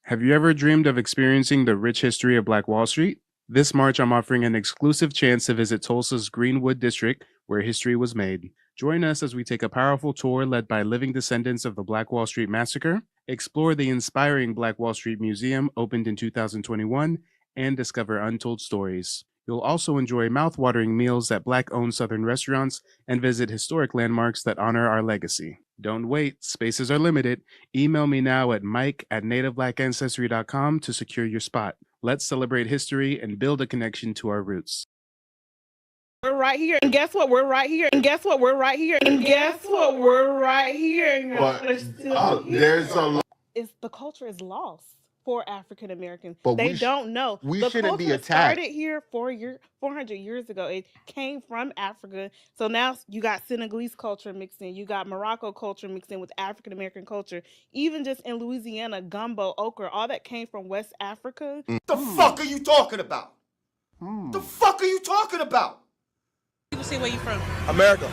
Have you ever dreamed of experiencing the rich history of Black Wall Street? This March, I'm offering an exclusive chance to visit Tulsa's Greenwood District, where history was made. Join us as we take a powerful tour led by living descendants of the Black Wall Street Massacre, explore the inspiring Black Wall Street Museum opened in 2021, and discover untold stories. You'll also enjoy mouth-watering meals at Black-owned Southern restaurants and visit historic landmarks that honor our legacy. Don't wait, spaces are limited. Email me now at mike@nativeblack.ancestry.com to secure your spot. Let's celebrate history and build a connection to our roots. We're right here, and guess what? We're right here, and guess what? We're right here, and guess what? We're right here. But there's a lot. The culture is lost for African Americans. But they don't know. We the shouldn't be culture attacked. started here 400 years ago. It came from Africa. So now you got Senegalese culture mixed in. You got Morocco culture mixed in with African American culture. Even just in Louisiana, gumbo, okra, all that came from West Africa. The fuck are you talking about? The fuck are you talking about? People say where you from? America.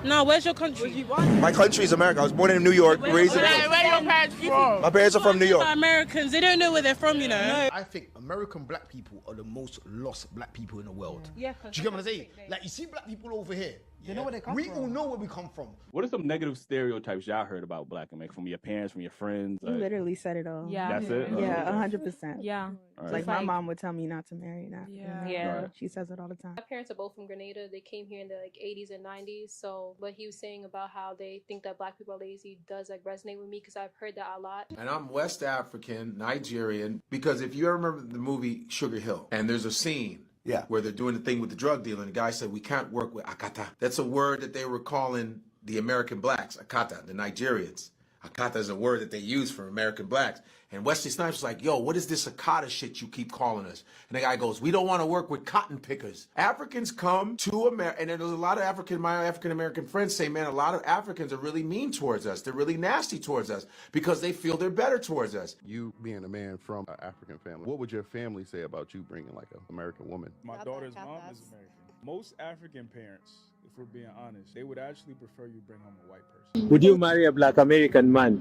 No, where's your country? My country is America. I was born in New York, raised in. Where your parents from? My parents are from New York. Americans, they don't know where they're from, you know. I think American black people are the most lost black people in the world. Yeah. Do you get what I'm saying? Like, you see black people over here. They know where they come we from. all know where we come from. What are some negative stereotypes y'all heard about Black America from your parents, from your friends? You literally said it all. Yeah. That's it? Yeah, 100%. Yeah. All right. Like my mom would tell me not to marry an African. Yeah. Yeah. Right. She says it all the time. My parents are both from Grenada. They came here in the 80s and 90s. So what he was saying about how they think that black people are lazy does resonate with me because I've heard that a lot. And I'm West African, Nigerian, because if you remember the movie Sugar Hill, and there's a scene where they're doing the thing with the drug dealer, and the guy said, we can't work with Akata. That's a word that they were calling the American blacks, Akata, the Nigerians. Akata is a word that they use for American blacks. And Wesley Snipes was like, yo, what is this Akata shit you keep calling us? And the guy goes, we don't want to work with cotton pickers. Africans come to America, and there's a lot of my African-American friends say, man, a lot of Africans are really mean towards us. They're really nasty towards us because they feel they're better towards us. You being a man from an African family, what would your family say about you bringing like an American woman? My daughter's mom is American. Most African parents, if we're being honest, they would actually prefer you bring home a white person. Would you marry a Black American man?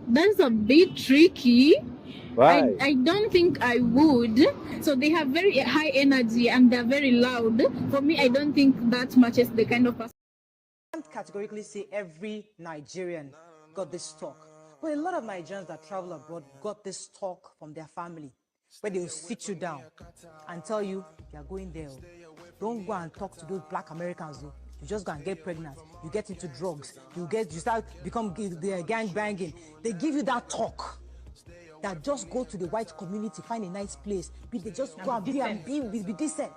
That's a bit tricky. Why? I don't think I would. So they have very high energy and they're very loud. For me, I don't think that matches the kind of person. I can't categorically say every Nigerian got this talk. But a lot of Nigerians that travel abroad got this talk from their family, where they will sit you down and tell you, you're going there. Don't go and talk to those Black Americans. Though. You just go and get pregnant. You get into drugs. You start become gang banging. They give you that talk. That just go to the white community, find a nice place. They just go and be decent.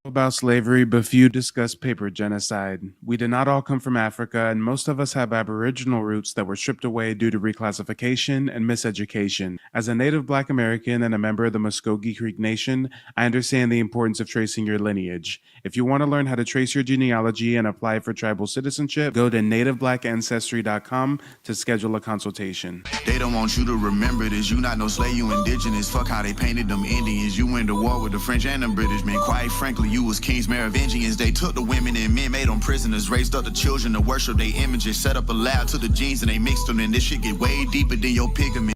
About slavery, but few discuss paper genocide. We did not all come from Africa, and most of us have Aboriginal roots that were stripped away due to reclassification and miseducation. As a native Black American and a member of the Muskogee Creek Nation, I understand the importance of tracing your lineage. If you want to learn how to trace your genealogy and apply for tribal citizenship, go to nativeblack.ancestry.com to schedule a consultation. They don't want you to remember this. You not no slave, you indigenous. Fuck how they painted them Indians. You went to war with the French and the British, man. Quite frankly, you was kings, Merovingians. They took the women and men, made them prisoners, raised up the children to worship their images, set up a lab to the genes and they mixed them, and this shit get way deeper than your pigment.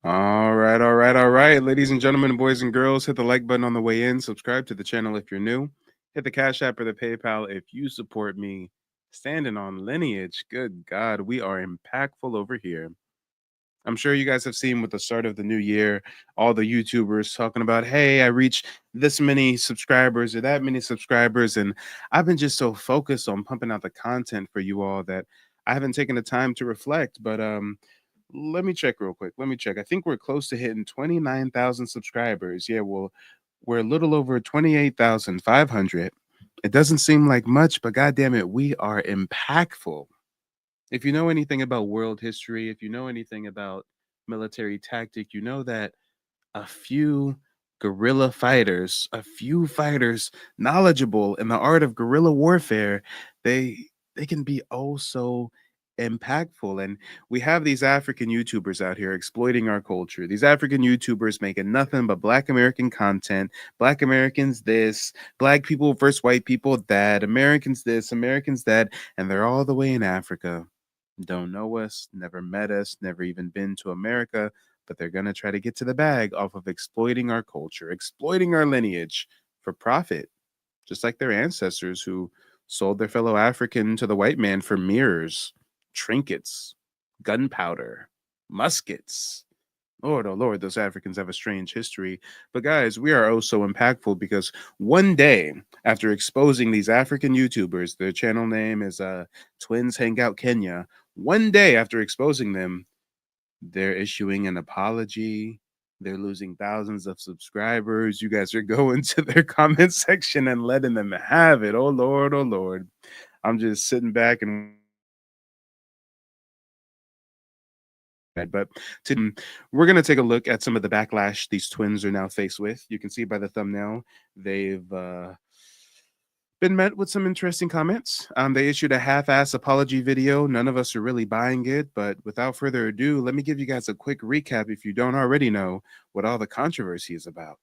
All right. Ladies and gentlemen, boys and girls, hit the like button on the way in. Subscribe to the channel if you're new. Hit the Cash App or the PayPal if you support me. Standing on lineage. Good God, we are impactful over here. I'm sure you guys have seen with the start of the new year, all the YouTubers talking about, hey, I reached this many subscribers or that many subscribers. And I've been just so focused on pumping out the content for you all that I haven't taken the time to reflect. But let me check real quick. I think we're close to hitting 29,000 subscribers. Yeah, well, we're a little over 28,500. It doesn't seem like much, but goddamn it, we are impactful. If you know anything about world history, if you know anything about military tactic, you know that a few guerrilla fighters, knowledgeable in the art of guerrilla warfare, they can be oh so impactful. And we have these African YouTubers out here exploiting our culture. These African YouTubers making nothing but Black American content. Black Americans this, Black people versus white people that, Americans this, Americans that, and they're all the way in Africa. don't know us, never met us, never even been to America, but they're going to try to get to the bag off of exploiting our culture, exploiting our lineage for profit, just like their ancestors who sold their fellow African to the white man for mirrors, trinkets, gunpowder, muskets. Lord, oh Lord, those Africans have a strange history. But guys, we are oh so impactful because one day after exposing these African YouTubers, their channel name is Twins Hangout Kenya. One day after exposing them, they're issuing an apology. They're losing thousands of subscribers. You guys are going to their comment section and letting them have it. Oh Lord, oh Lord. I'm just sitting back and but we're going to take a look at some of the backlash these twins are now faced with. You can see by the thumbnail, they've been met with some interesting comments. They issued a half-ass apology video. None of us are really buying it, but without further ado, let me give you guys a quick recap if you don't already know what all the controversy is about.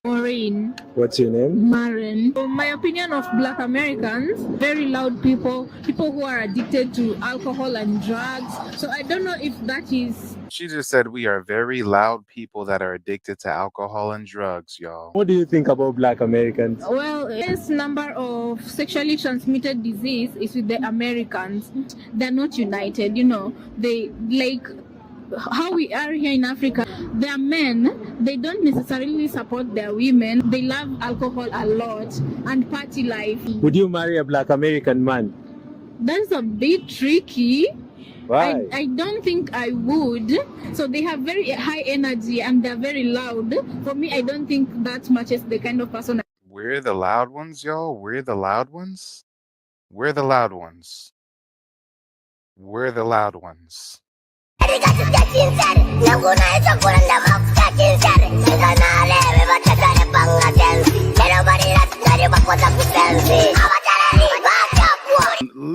Maureen. What's your name? Maren. My opinion of Black Americans, very loud people who are addicted to alcohol and drugs. So I don't know if that is... She just said we are very loud people that are addicted to alcohol and drugs, y'all. What do you think about Black Americans? Well, this number of sexually transmitted disease is with the Americans. They're not united, you know. They like... how we are here in Africa, their men, they don't necessarily support their women. They love alcohol a lot and party life. Would you marry a Black American man? That's a bit tricky. Why? I don't think I would. So they have very high energy and they're very loud. For me, I don't think that matches the kind of person. We're the loud ones, y'all. We're the loud ones. We're the loud ones. We're the loud ones. Let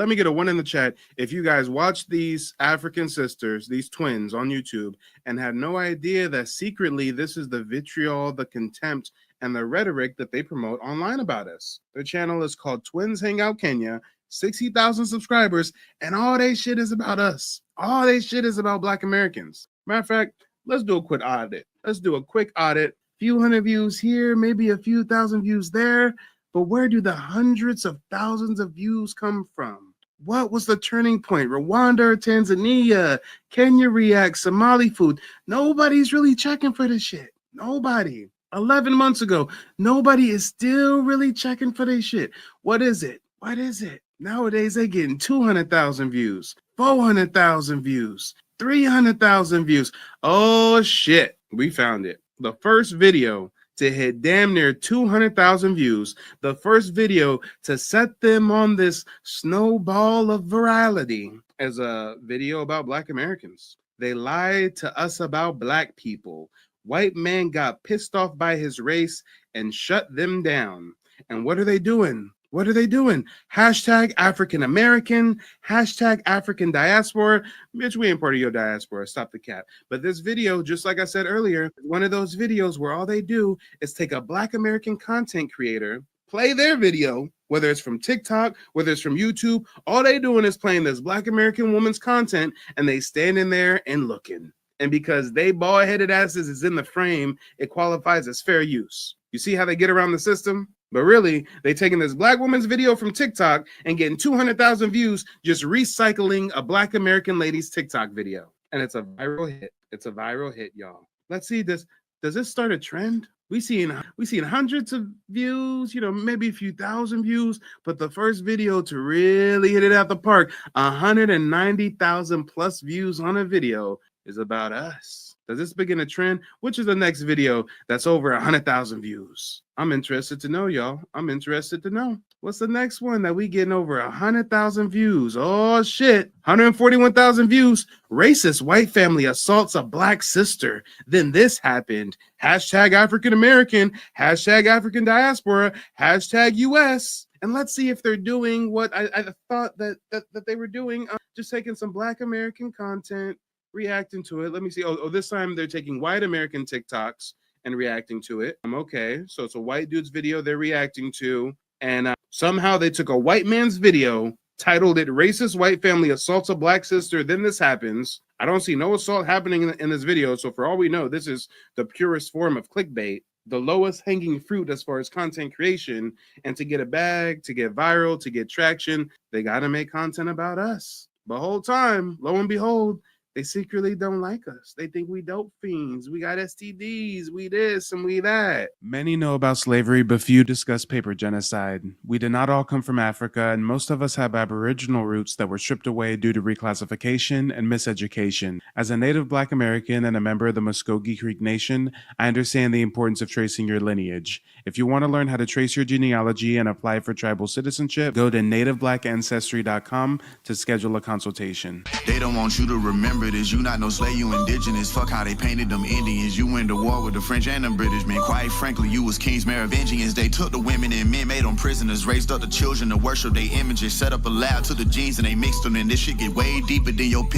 me get a one in the chat if you guys watch these African sisters, these twins on YouTube, and had no idea that secretly this is the vitriol, the contempt, and the rhetoric that they promote online about us. Their channel is called Twins Hangout Kenya, 60,000 subscribers, and all they shit is about us. All they shit is about Black Americans. Matter of fact, let's do a quick audit. Let's do a quick audit. Few hundred views here, maybe a few thousand views there. But where do the hundreds of thousands of views come from? What was the turning point? Rwanda, Tanzania, Kenya React, Somali food. Nobody's really checking for this shit. Nobody. 11 months ago, nobody is still really checking for this shit. What is it? What is it? Nowadays, they're getting 200,000 views, 400,000 views, 300,000 views. Oh, shit. We found it. The first video to hit damn near 200,000 views, the first video to set them on this snowball of virality as a video about Black Americans. They lied to us about Black people. White man got pissed off by his race and shut them down. And what are they doing? What are they doing? Hashtag African American, hashtag African diaspora. Bitch, we ain't part of your diaspora. Stop the cap. But this video, just like I said earlier, one of those videos where all they do is take a Black American content creator, play their video, whether it's from TikTok, whether it's from YouTube, all they doing is playing this Black American woman's content, and they standing there and looking. And because they bald-headed asses is in the frame, it qualifies as fair use. You see how they get around the system? But really, they taking this Black woman's video from TikTok and getting 200,000 views, just recycling a Black American lady's TikTok video. And it's a viral hit. It's a viral hit, y'all. Let's see, does this start a trend? We seen hundreds of views, you know, maybe a few thousand views, but the first video to really hit it out the park, 190,000 plus views on a video, is about us. Does this begin a trend? Which is the next video that's over 100,000 views? I'm interested to know, y'all. I'm interested to know. What's the next one that we getting over 100,000 views? Oh, shit. 141,000 views. Racist white family assaults a Black sister. Then this happened. Hashtag African American. Hashtag African diaspora. Hashtag US. And let's see if they're doing what I thought that they were doing. Just taking some Black American content, reacting to it. Let me see. Oh, this time they're taking white American TikToks and reacting to it. Okay, so it's a white dude's video they're reacting to, and somehow they took a white man's video titled it "Racist White Family Assaults a Black Sister, Then This Happens." I don't see no assault happening in this video, so for all we know, this is the purest form of clickbait, the lowest hanging fruit as far as content creation. And to get a bag, to get viral, to get traction, they got to make content about us. The whole time, lo and behold, they secretly don't like us. They think we dope fiends. We got STDs. We this and we that. Many know about slavery, but few discuss paper genocide. We did not all come from Africa, and most of us have Aboriginal roots that were stripped away due to reclassification and miseducation. As a native Black American and a member of the Muskogee Creek Nation, I understand the importance of tracing your lineage. If you want to learn how to trace your genealogy and apply for tribal citizenship, go to nativeblackancestry.com to schedule a consultation. They don't want you to remember this. You not no slave, you indigenous. Fuck how they painted them Indians. You went to war with the French and the British men. Quite frankly, you was kings, Merovingians. They took the women and men, made them prisoners, raised up the children to worship their images, set up a lab to the genes and they mixed them, and this shit get way deeper than your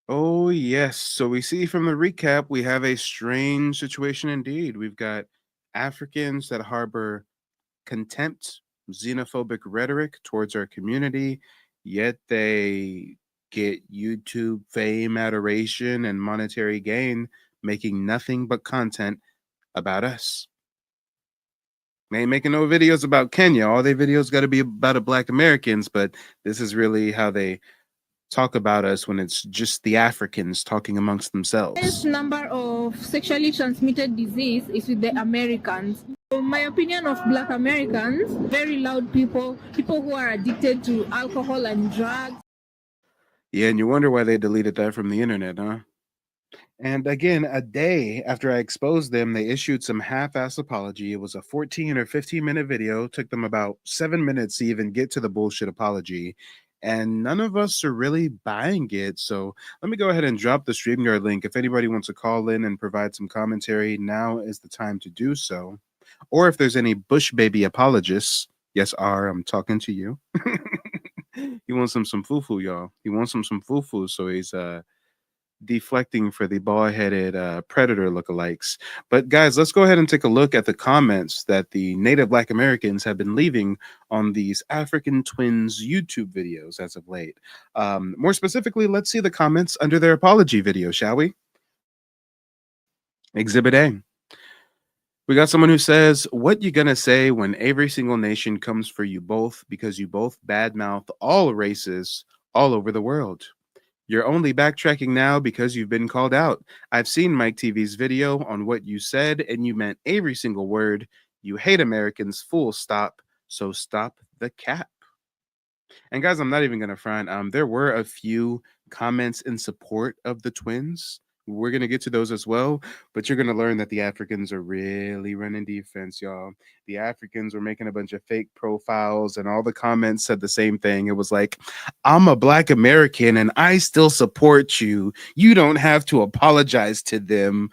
Oh, yes. So we see from the recap, we have a strange situation indeed. We've got Africans that harbor contempt, xenophobic rhetoric towards our community, yet they get YouTube fame, adoration, and monetary gain, making nothing but content about us. They ain't making no videos about Kenya. All their videos got to be about the Black Americans, but this is really how they talk about us when it's just the Africans talking amongst themselves. Highest number of sexually transmitted disease is with the Americans. In my opinion of Black Americans, very loud people who are addicted to alcohol and drugs. Yeah, and you wonder why they deleted that from the internet, huh? And again, a day after I exposed them, they issued some half-ass apology. It was a 14 or 15-minute video. Took them about 7 minutes to even get to the bullshit apology. And none of us are really buying it. So let me go ahead and drop the StreamYard link. If anybody wants to call in and provide some commentary, now is the time to do so. Or if there's any Bush baby apologists, yes, R, I'm talking to you. He wants some fufu, y'all. He wants some fufu, so he's deflecting for the bald-headed predator lookalikes. But guys, let's go ahead and take a look at the comments that the native Black Americans have been leaving on these African twins YouTube videos as of late. More specifically, let's see the comments under their apology video, shall we? Exhibit A. We got someone who says, "What you gonna say when every single nation comes for you both because you both badmouth all races all over the world? You're only backtracking now because you've been called out. I've seen Mike TV's video on what you said, and you meant every single word. You hate Americans, full stop. So stop the cap." And guys, I'm not even gonna front. There were a few comments in support of the twins. We're going to get to those as well, but you're going to learn that the Africans are really running defense, y'all. The Africans were making a bunch of fake profiles, and all the comments said the same thing. It was like, "I'm a Black American and I still support you. You don't have to apologize to them."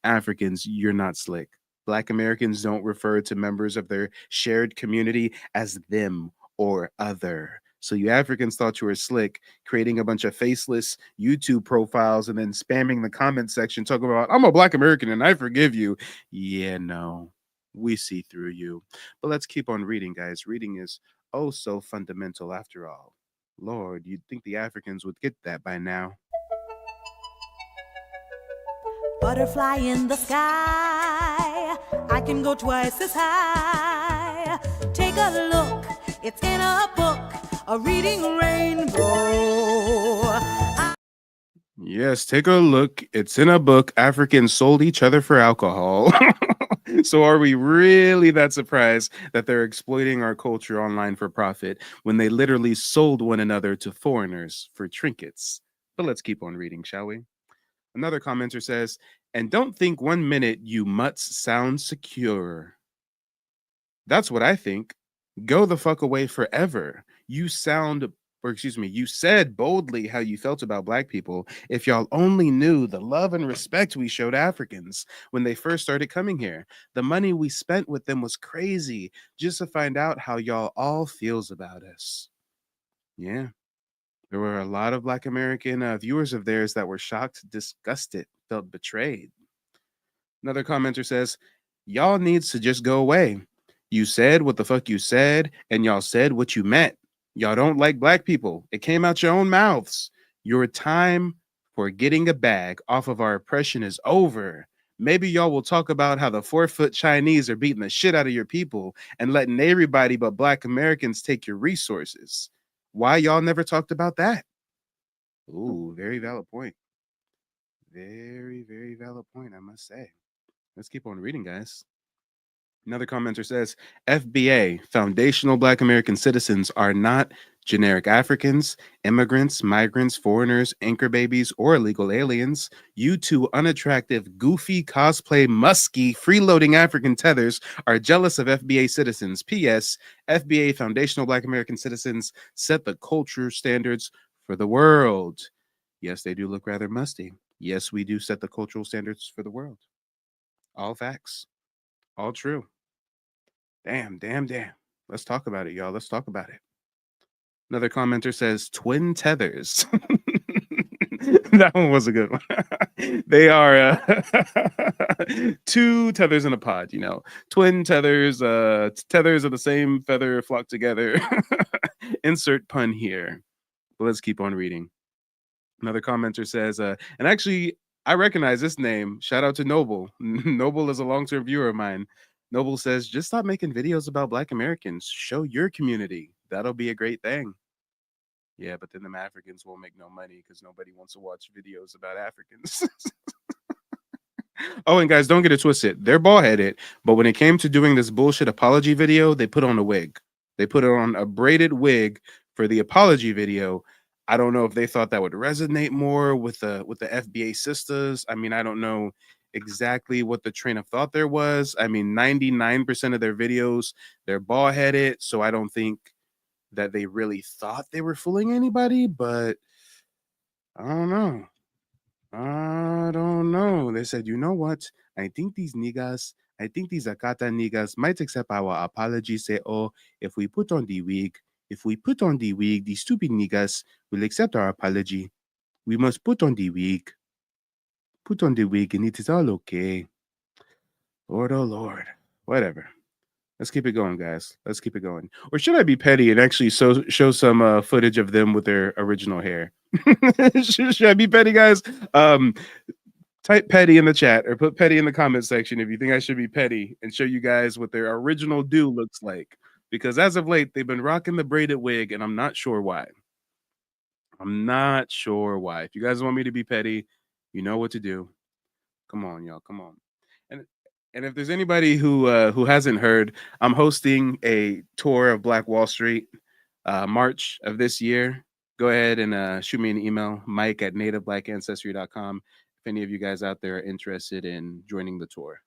Africans, you're not slick. Black Americans don't refer to members of their shared community as them or other. So you Africans thought you were slick, creating a bunch of faceless YouTube profiles and then spamming the comment section talking about, "I'm a Black American and I forgive you." Yeah, no, we see through you. But let's keep on reading, guys. Reading is oh so fundamental after all. Lord, you'd think the Africans would get that by now. Butterfly in the sky, I can go twice as high. Take a look, it's in a book. A reading rainbow. Yes, take a look. It's in a book. Africans sold each other for alcohol. So are we really that surprised that they're exploiting our culture online for profit when they literally sold one another to foreigners for trinkets? But let's keep on reading, shall we? Another commenter says, "And don't think 1 minute you mutts sound secure." That's what I think. Go the fuck away forever. You said boldly how you felt about Black people. If y'all only knew the love and respect we showed Africans when they first started coming here. The money we spent with them was crazy just to find out how y'all all feels about us. Yeah. There were a lot of Black American viewers of theirs that were shocked, disgusted, felt betrayed. Another commenter says, "Y'all needs to just go away. You said what the fuck you said, and y'all said what you meant. Y'all don't like black people. It came out your own mouths. Your time for getting a bag off of our oppression is over. Maybe y'all will talk about how the 4-foot Chinese are beating the shit out of your people and letting everybody but black Americans take your resources. Why y'all never talked about that? Ooh, very valid point. Very, very valid point, I must say. Let's keep on reading, guys. Another commenter says, FBA, foundational Black American citizens, are not generic Africans, immigrants, migrants, foreigners, anchor babies, or illegal aliens. You two unattractive, goofy, cosplay, musky, freeloading African tethers are jealous of FBA citizens. P.S. FBA, foundational Black American citizens, set the culture standards for the world. Yes, they do look rather musty. Yes, we do set the cultural standards for the world. All facts. All true. Damn. Let's talk about it, y'all. Let's talk about it. Another commenter says, twin tethers. That one was a good one. They are two tethers in a pod, you know. Twin tethers, tethers of the same feather flock together. Insert pun here. But let's keep on reading. Another commenter says, and actually, I recognize this name. Shout out to Noble. Noble is a long-term viewer of mine. Noble says, just stop making videos about Black Americans. Show your community. That'll be a great thing. Yeah, but then them Africans won't make no money because nobody wants to watch videos about Africans. Oh, and guys, don't get it twisted. They're bald-headed, but when it came to doing this bullshit apology video, they put on a wig. They put on a braided wig for the apology video. I don't know if they thought that would resonate more with the FBA sisters. I mean, I don't know exactly what the train of thought there was. I mean, 99% of their videos, they're bald-headed, so I don't think that they really thought they were fooling anybody, but I don't know. They said, you know what? I think these Akata niggas might accept our apology. Say, oh, if we put on the wig, these stupid niggas will accept our apology. We must put on the wig. Put on the wig and it is all okay. Lord, oh Lord. Whatever. Let's keep it going, guys. Let's keep it going. Or should I be petty and actually show some footage of them with their original hair? Should I be petty, guys? Type petty in the chat or put petty in the comment section if you think I should be petty and show you guys what their original do looks like. Because as of late, they've been rocking the braided wig, and I'm not sure why. If you guys want me to be petty, you know what to do. Come on, y'all. Come on. And if there's anybody who hasn't heard, I'm hosting a tour of Black Wall Street, March of this year. Go ahead and shoot me an email, mike@nativeblack.ancestry.com, if any of you guys out there are interested in joining the tour.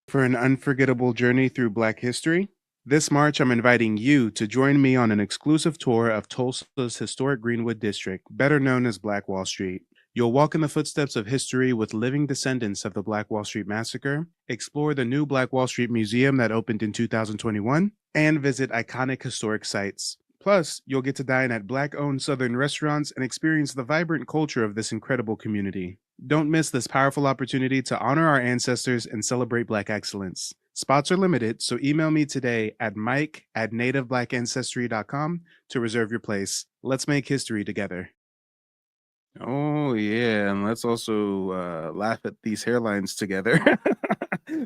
For an unforgettable journey through Black history, this March I'm inviting you to join me on an exclusive tour of Tulsa's historic Greenwood District, better known as Black Wall Street. You'll walk in the footsteps of history with living descendants of the Black Wall Street Massacre, explore the new Black Wall Street Museum that opened in 2021, and visit iconic historic sites. Plus, you'll get to dine at Black-owned Southern restaurants and experience the vibrant culture of this incredible community. Don't miss this powerful opportunity to honor our ancestors and celebrate Black excellence. Spots are limited, so email me today at mike@nativeblack.ancestry.com to reserve your place. Let's make history together. Oh, yeah, and let's also laugh at these hairlines together.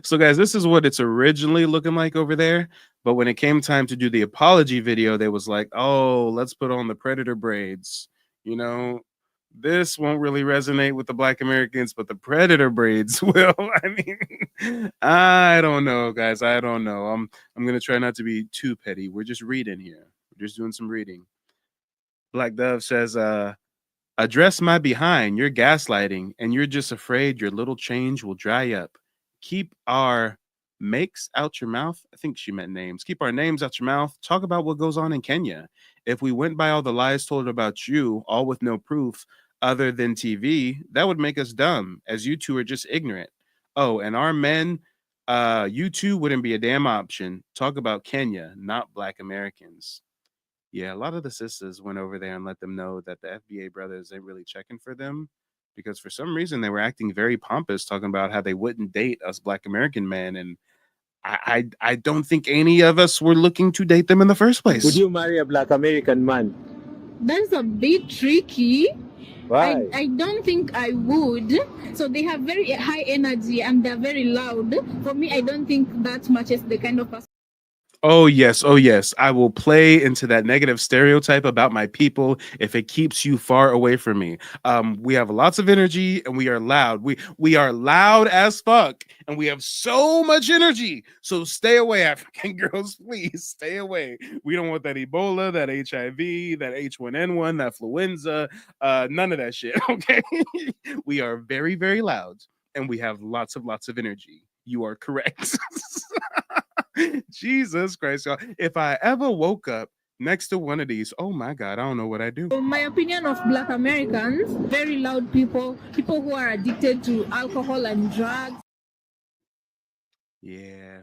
So, guys, this is what it's originally looking like over there. But when it came time to do the apology video, they was like, oh, let's put on the predator braids. You know, this won't really resonate with the Black Americans, but the predator braids will. I mean, I don't know, guys. I don't know. I'm going to try not to be too petty. We're just reading here. We're just doing some reading. Black Dove says, address my behind. You're gaslighting, and you're just afraid your little change will dry up. Keep our makes out your mouth. I think she meant names. Keep our names out your mouth. Talk about what goes on in Kenya. If we went by all the lies told about you, all with no proof other than TV, that would make us dumb, as you two are just ignorant. Oh, and our men, you two wouldn't be a damn option. Talk about Kenya, not Black Americans. Yeah, a lot of the sisters went over there and let them know that the FBA brothers ain't really checking for them, because for some reason they were acting very pompous, talking about how they wouldn't date us Black American men. And I don't think any of us were looking to date them in the first place. Would you marry a Black American man? That's a bit tricky. Why? I don't think I would. So they have very high energy and they're very loud. For me, I don't think that matches the kind of person. Oh yes. I will play into that negative stereotype about my people if it keeps you far away from me. We have lots of energy and we are loud. We are loud as fuck and we have so much energy. So stay away, African girls, please stay away. We don't want that Ebola, that HIV, that H1N1, that influenza, none of that shit. Okay, we are very, very loud and we have lots of energy. You are correct. Jesus Christ, y'all. If I ever woke up next to one of these, oh my God, I don't know what I do. My opinion of Black Americans, very loud people who are addicted to alcohol and drugs. Yeah.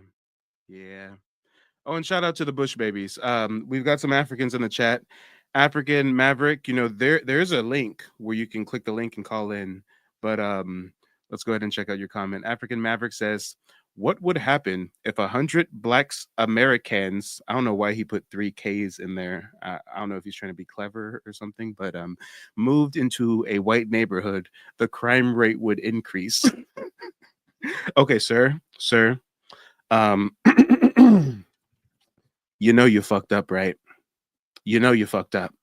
Oh, and shout out to the Bush babies. We've got some Africans in the chat. African Maverick, there's a link where you can click the link and call in. But let's go ahead and check out your comment. African Maverick says, what would happen if 100 Black Americans, I don't know why he put 3 Ks in there. I don't know if he's trying to be clever or something, but moved into a white neighborhood, the crime rate would increase. Okay, sir. You fucked up, right? You fucked up.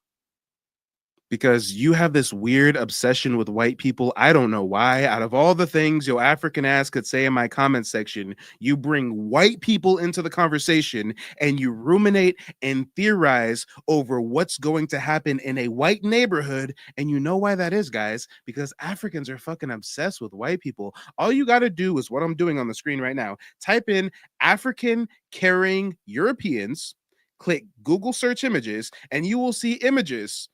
Because you have this weird obsession with white people. I don't know why. Out of all the things your African ass could say in my comment section, you bring white people into the conversation and you ruminate and theorize over what's going to happen in a white neighborhood. And you know why that is, guys? Because Africans are fucking obsessed with white people. All you got to do is what I'm doing on the screen right now. Type in African carrying Europeans, click Google search images, and you will see images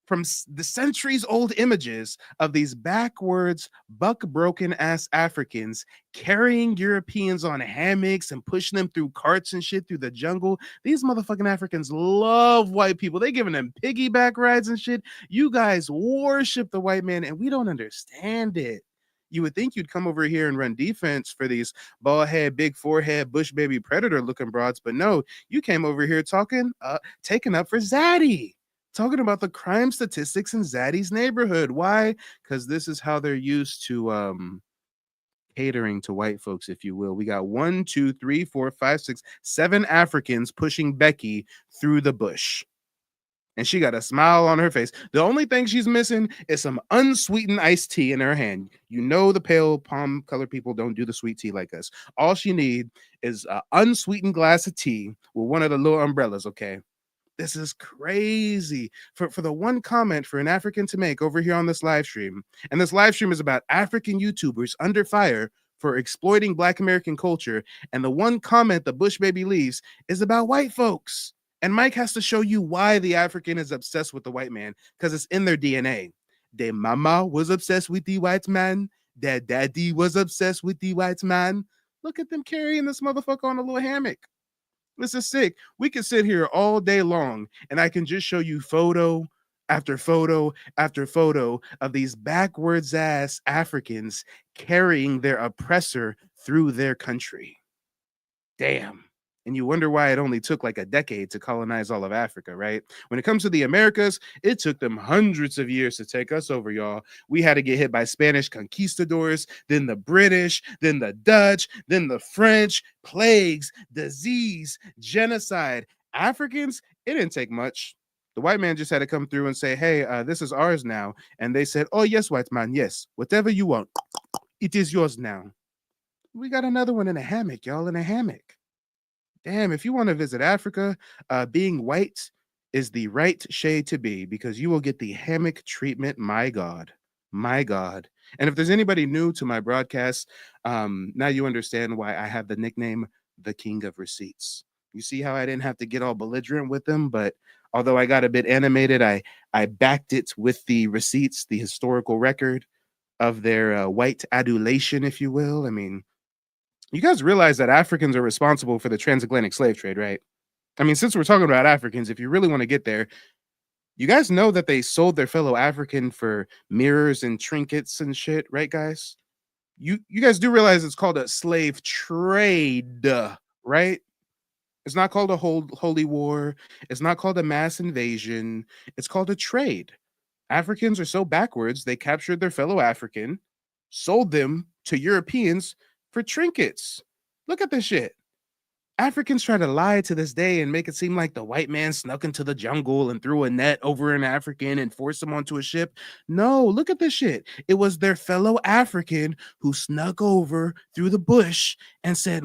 from the centuries old images of these backwards, buck broken ass Africans carrying Europeans on hammocks and pushing them through carts and shit through the jungle. These motherfucking Africans love white people. They giving them piggyback rides and shit. You guys worship the white man and we don't understand it. You would think you'd come over here and run defense for these bald head, big forehead, bush baby predator looking broads, but no, you came over here taking up for Zaddy. Talking about the crime statistics in Zaddy's neighborhood. Why? Because this is how they're used to catering to white folks, if you will. We got 1, 2, 3, 4, 5, 6, 7 Africans pushing Becky through the bush. And she got a smile on her face. The only thing she's missing is some unsweetened iced tea in her hand. You know the pale palm colored people don't do the sweet tea like us. All she need is an unsweetened glass of tea with one of the little umbrellas, okay? This is crazy. For the one comment for an African to make over here on this live stream, and this live stream is about African YouTubers under fire for exploiting Black American culture, and the one comment the Bush baby leaves is about white folks. And Mike has to show you why the African is obsessed with the white man, because it's in their DNA. Their mama was obsessed with the white man. Their daddy was obsessed with the white man. Look at them carrying this motherfucker on a little hammock. This is sick. We can sit here all day long and I can just show you photo after photo after photo of these backwards ass Africans carrying their oppressor through their country. Damn. And you wonder why it only took like a decade to colonize all of Africa, right? When it comes to the Americas, it took them hundreds of years to take us over, y'all. We had to get hit by Spanish conquistadors, then the British, then the Dutch, then the French, plagues, disease, genocide. Africans, it didn't take much. The white man just had to come through and say, hey, this is ours now. And they said, oh, yes, white man, yes. Whatever you want, it is yours now. We got another one in a hammock, y'all, in a hammock. Damn, if you want to visit Africa, being white is the right shade to be because you will get the hammock treatment. My God. And if there's anybody new to my broadcast, now you understand why I have the nickname, the King of Receipts. You see how I didn't have to get all belligerent with them, but although I got a bit animated, I backed it with the receipts, the historical record of their white adulation, if you will. I mean, you guys realize that Africans are responsible for the transatlantic slave trade, right? I mean, since we're talking about Africans, if you really want to get there, you guys know that they sold their fellow African for mirrors and trinkets and shit, right, guys? You guys do realize it's called a slave trade, right? It's not called a holy war. It's not called a mass invasion. It's called a trade. Africans are so backwards, they captured their fellow African, sold them to Europeans for trinkets. Look at this shit. Africans try to lie to this day and make it seem like the white man snuck into the jungle and threw a net over an African and forced him onto a ship. No, look at this shit. It was their fellow African who snuck over through the bush and said,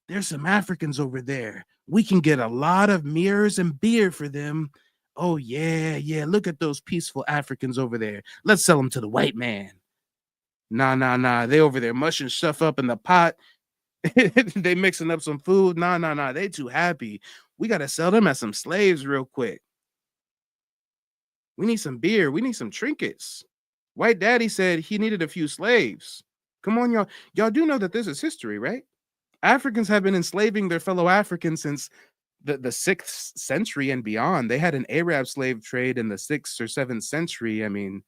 there's some Africans over there. We can get a lot of mirrors and beer for them. Oh, yeah, look at those peaceful Africans over there. Let's sell them to the white man. Nah. They over there mushing stuff up in the pot. They mixing up some food. Nah. They too happy. We got to sell them as some slaves real quick. We need some beer. We need some trinkets. White Daddy said he needed a few slaves. Come on, y'all. Y'all do know that this is history, right? Africans have been enslaving their fellow Africans since the 6th century and beyond. They had an Arab slave trade in the 6th or 7th century. I mean,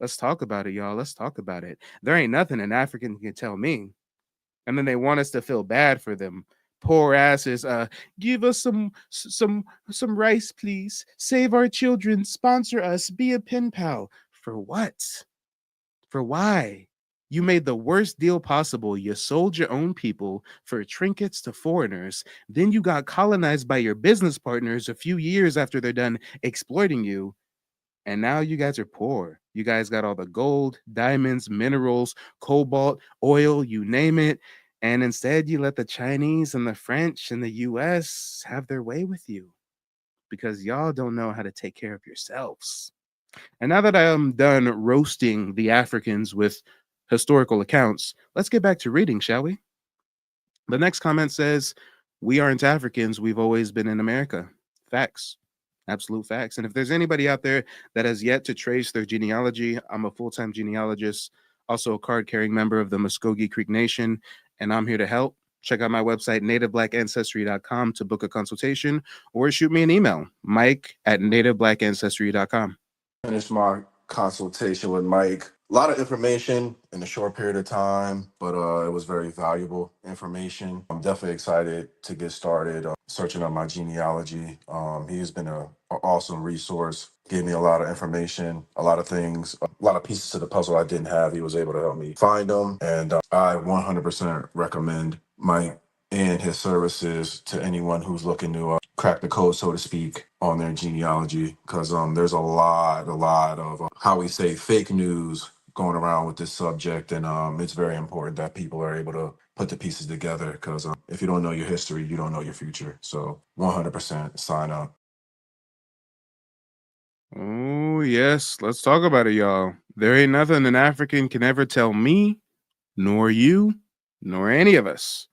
let's talk about it, y'all. Let's talk about it. There ain't nothing an African can tell me. And then they want us to feel bad for them. Poor asses. Give us some rice, please. Save our children. Sponsor us. Be a pen pal. For what? For why? You made the worst deal possible. You sold your own people for trinkets to foreigners. Then you got colonized by your business partners a few years after they're done exploiting you. And now you guys are poor. You guys got all the gold, diamonds, minerals, cobalt, oil, you name it. And instead you let the Chinese and the French and the US have their way with you because y'all don't know how to take care of yourselves. And now that I am done roasting the Africans with historical accounts, let's get back to reading, shall we? The next comment says, we aren't Africans. We've always been in America. Facts. Absolute facts. And if there's anybody out there that has yet to trace their genealogy, I'm a full-time genealogist, also a card-carrying member of the Muskogee Creek Nation, and I'm here to help. Check out my website, nativeblack.ancestry.com, to book a consultation or shoot me an email, mike@nativeblack.ancestry.com. Finished my consultation with Mike. A lot of information in a short period of time, but it was very valuable information. I'm definitely excited to get started searching up my genealogy. He has been an awesome resource, gave me a lot of information, a lot of things, a lot of pieces to the puzzle I didn't have. He was able to help me find them, and I 100% recommend Mike and his services to anyone who's looking to crack the code, so to speak, on their genealogy, because there's a lot of how we say fake news going around with this subject, and it's very important that people are able to put the pieces together, because if you don't know your history, you don't know your future. So 100% sign up. Oh, yes. Let's talk about it, y'all. There ain't nothing an African can ever tell me, nor you, nor any of us.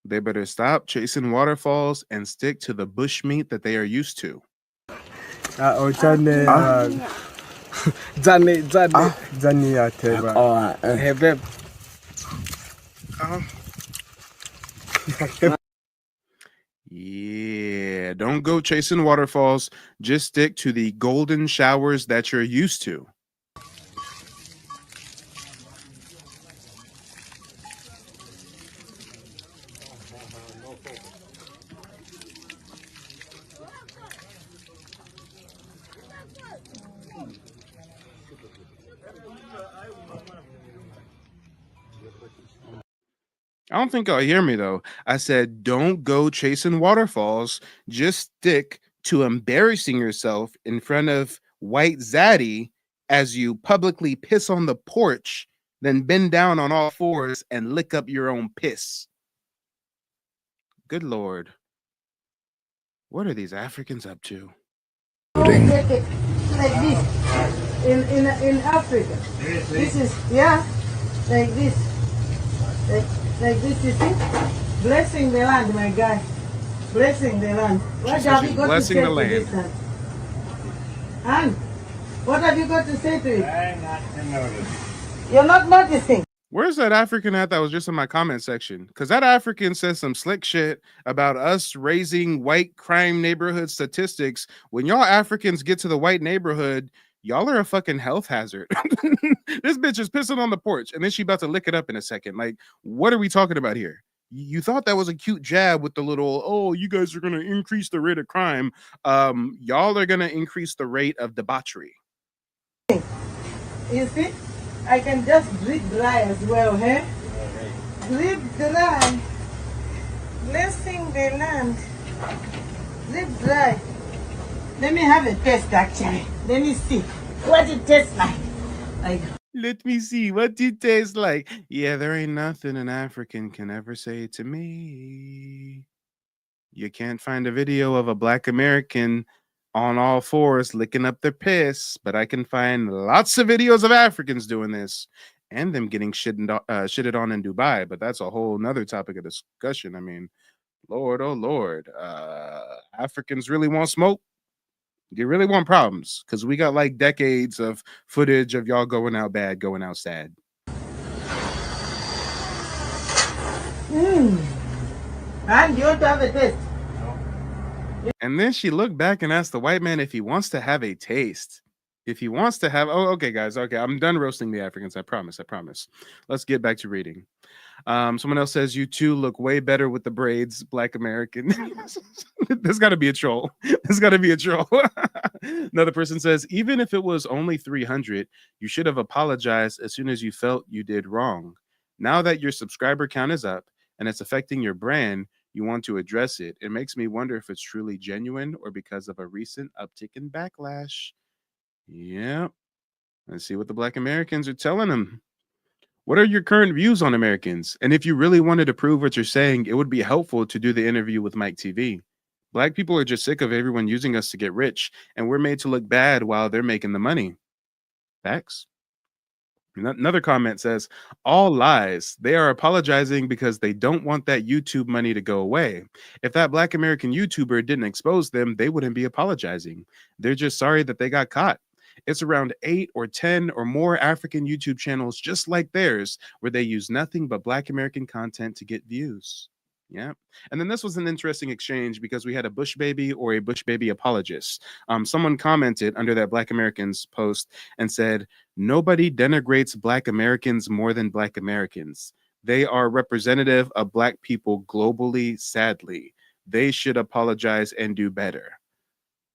They better stop chasing waterfalls and stick to the bushmeat that they are used to. Yeah, don't go chasing waterfalls. Just stick to the golden showers that you're used to. I don't think y'all hear me though. I said, don't go chasing waterfalls. Just stick to embarrassing yourself in front of white zaddy as you publicly piss on the porch, then bend down on all fours and lick up your own piss. Good Lord. What are these Africans up to? Like this in Africa. This is like this. Like this, you see? Blessing the land, my guy. Blessing the land. What have you got to say to this land? And what have you got to say to it? I'm not noticing. You're not noticing. Where's that African at that was just in my comment section? Because that African says some slick shit about us raising white crime neighborhood statistics. When y'all Africans get to the white neighborhood, y'all are a fucking health hazard. This bitch is pissing on the porch and then she about to lick it up in a second. Like, what are we talking about here? You thought that was a cute jab with the little, oh, you guys are going to increase the rate of crime. Y'all are going to increase the rate of debauchery. You see, I can just drip dry as well, huh? Drip dry. Blessing the land. Drip dry. Let me have a taste, actually. Let me see what it tastes like. Let me see what it tastes like. Yeah, there ain't nothing an African can ever say to me. You can't find a video of a Black American on all fours licking up their piss, but I can find lots of videos of Africans doing this and them getting shitted on in Dubai. But that's a whole nother topic of discussion. I mean, Lord, oh Lord, Africans really want smoke. You really want problems because we got like decades of footage of y'all going out bad, going out sad. And you want to have a taste? And then she looked back and asked the white man if he wants to have a taste. If he wants to have, oh, okay, guys, okay, I'm done roasting the Africans. I promise. Let's get back to reading. Someone else says, you two look way better with the braids, Black American. There's got to be a troll. Another person says, even if it was only 300, you should have apologized as soon as you felt you did wrong. Now that your subscriber count is up and it's affecting your brand, you want to address it. It makes me wonder if it's truly genuine or because of a recent uptick in backlash. Yeah. Let's see what the Black Americans are telling them. What are your current views on Americans? And if you really wanted to prove what you're saying, it would be helpful to do the interview with Mike TV. Black people are just sick of everyone using us to get rich, and we're made to look bad while they're making the money. Facts. Another comment says, all lies. They are apologizing because they don't want that YouTube money to go away. If that Black American YouTuber didn't expose them, they wouldn't be apologizing. They're just sorry that they got caught. It's around 8 or 10 or more African YouTube channels just like theirs where they use nothing but Black American content to get views. Yeah. And then this was an interesting exchange because we had a Bush baby or a Bush baby apologist. Someone commented under that Black Americans post and said, nobody denigrates Black Americans more than Black Americans. They are representative of Black people globally, sadly. They should apologize and do better.